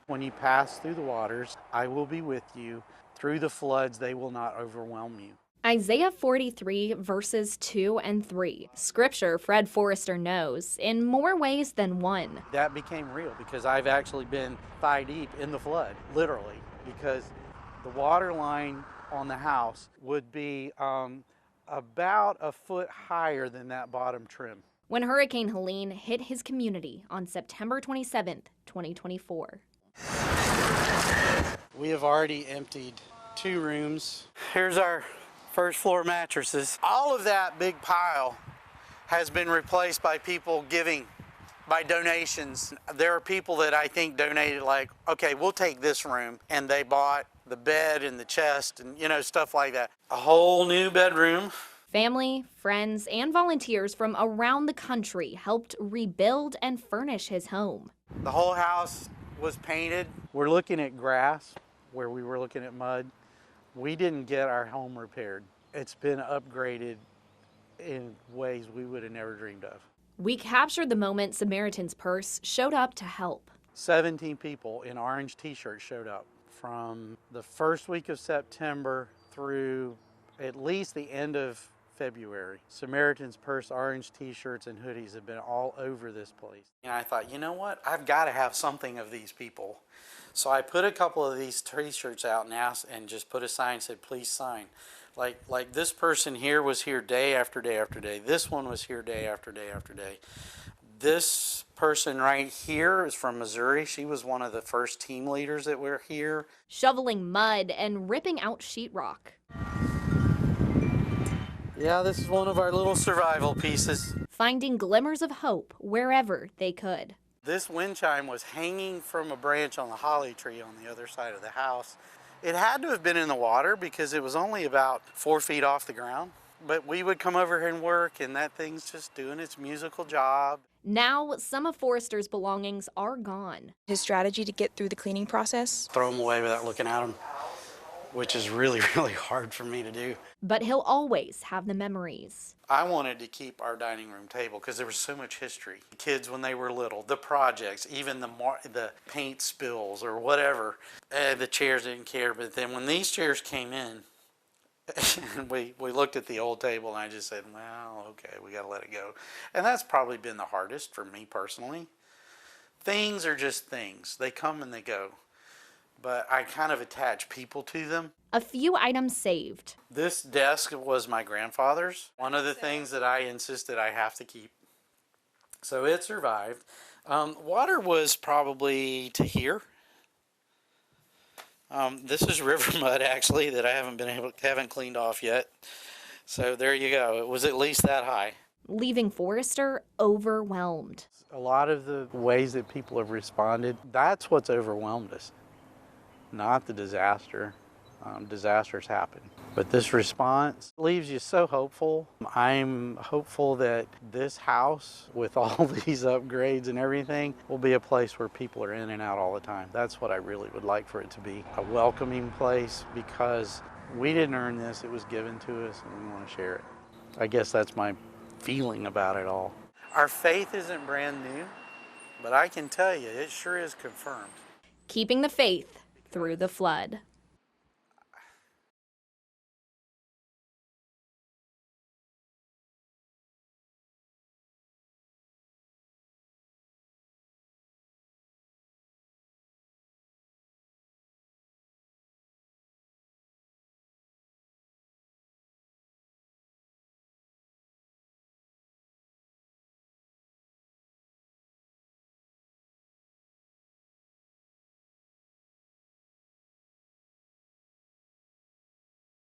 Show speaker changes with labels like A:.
A: When you pass through the waters, I will be with you. Through the floods, they will not overwhelm you.
B: Isaiah 43, verses 2 and 3. Scripture Fred Forrester knows in more ways than one.
A: That became real because I've actually been thigh deep in the flood, literally, because the water line on the house would be about a foot higher than that bottom trim.
B: When Hurricane Helene hit his community on September 27th, 2024.
A: We have already emptied 2 rooms. Here's our first floor mattresses. All of that big pile has been replaced by people giving, by donations. There are people that I think donated like, okay, we'll take this room, and they bought the bed and the chest and, stuff like that. A whole new bedroom.
B: Family, friends, and volunteers from around the country helped rebuild and furnish his home.
A: The whole house was painted. We're looking at grass where we were looking at mud. We didn't get our home repaired. It's been upgraded in ways we would have never dreamed of.
B: We captured the moment Samaritan's Purse showed up to help.
A: 17 people in orange t-shirts showed up from the first week of September through at least the end of February. Samaritan's Purse orange t-shirts and hoodies have been all over this place. And I thought, you know what? I've got to have something of these people. So I put a couple of these t-shirts out and asked, and just put a sign that said, please sign. Like this person here was here day after day after day. This one was here day after day after day. This person right here is from Missouri. She was one of the first team leaders that were here.
B: Shoveling mud and ripping out sheetrock.
A: Yeah, this is one of our little survival pieces.
B: Finding glimmers of hope wherever they could.
A: This wind chime was hanging from a branch on the holly tree on the other side of the house. It had to have been in the water because it was only about 4 feet off the ground. But we would come over here and work, and that thing's just doing its musical job.
B: Now, some of Forrester's belongings are gone.
C: His strategy to get through the cleaning process?
A: Throw them away without looking at them, which is really, really hard for me to do.
B: But he'll always have the memories.
A: I wanted to keep our dining room table because there was so much history. The kids when they were little, the projects, even the paint spills or whatever. The chairs didn't care, but then when these chairs came in, we looked at the old table and I just said, well, okay, we got to let it go. And that's probably been the hardest for me personally. Things are just things. They come and they go. But I kind of attach people to them.
B: A few items saved.
A: This desk was my grandfather's. One of the things that I insisted I have to keep. So it survived. Water was probably to here. This is river mud actually that I haven't cleaned off yet. So there you go. It was at least that high.
B: Leaving Forrester overwhelmed.
A: A lot of the ways that people have responded, that's what's overwhelmed us. Not the disaster. Disasters happen. But this response leaves you so hopeful. I'm hopeful that this house, with all these upgrades and everything, will be a place where people are in and out all the time. That's what I really would like for it to be. A welcoming place, because we didn't earn this. It was given to us and we want to share it. I guess that's my feeling about it all. Our faith isn't brand new, but I can tell you it sure is confirmed.
B: Keeping the faith through the flood.